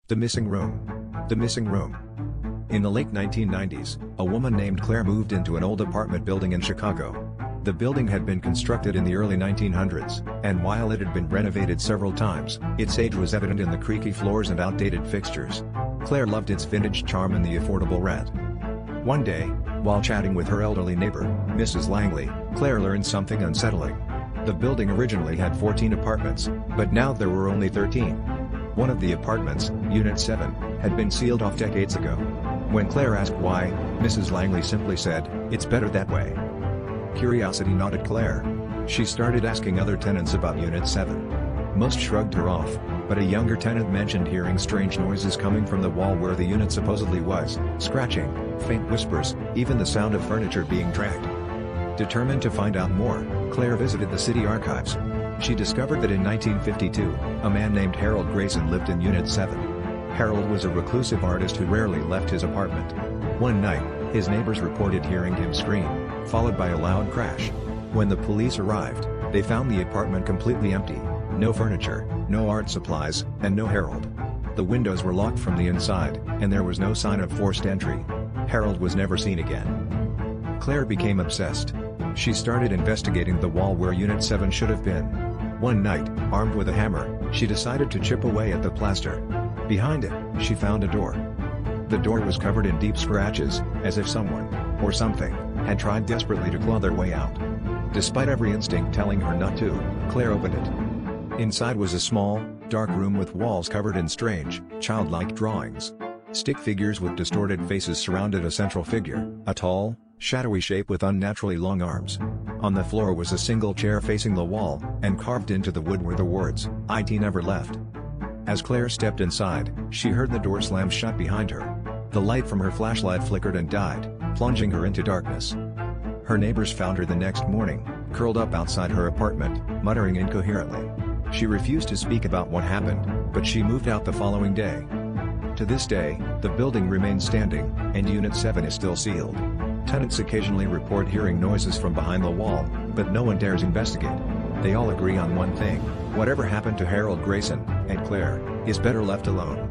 The Missing Room. The Missing Room. In the late 1990s, a woman named Claire moved into an old apartment building in Chicago. The building had been constructed in the early 1900s, and while it had been renovated several times, its age was evident in the creaky floors and outdated fixtures. Claire loved its vintage charm and the affordable rent. One day, while chatting with her elderly neighbor, Mrs. Langley, Claire learned something unsettling. The building originally had 14 apartments, but now there were only 13. One of the apartments, Unit 7, had been sealed off decades ago. When Claire asked why, Mrs. Langley simply said, "It's better that way." Curiosity knotted Claire. She started asking other tenants about Unit 7. Most shrugged her off, but a younger tenant mentioned hearing strange noises coming from the wall where the unit supposedly was, scratching, faint whispers, even the sound of furniture being dragged. Determined to find out more, Claire visited the city archives. She discovered that in 1952, a man named Harold Grayson lived in Unit 7. Harold was a reclusive artist who rarely left his apartment. One night, his neighbors reported hearing him scream, followed by a loud crash. When the police arrived, they found the apartment completely empty. No furniture, no art supplies, and no Harold. The windows were locked from the inside, and there was no sign of forced entry. Harold was never seen again. Claire became obsessed. She started investigating the wall where Unit 7 should have been. One night, armed with a hammer, she decided to chip away at the plaster. Behind it, she found a door. The door was covered in deep scratches, as if someone, or something, had tried desperately to claw their way out. Despite every instinct telling her not to, Claire opened it. Inside was a small, dark room with walls covered in strange, childlike drawings. Stick figures with distorted faces surrounded a central figure, a tall, shadowy shape with unnaturally long arms. On the floor was a single chair facing the wall, and carved into the wood were the words, "IT never left." As Claire stepped inside, she heard the door slam shut behind her. The light from her flashlight flickered and died, plunging her into darkness. Her neighbors found her the next morning, curled up outside her apartment, muttering incoherently. She refused to speak about what happened, but she moved out the following day. To this day, the building remains standing, and Unit 7 is still sealed. Tenants occasionally report hearing noises from behind the wall, but no one dares investigate. They all agree on one thing: whatever happened to Harold Grayson and Claire is better left alone.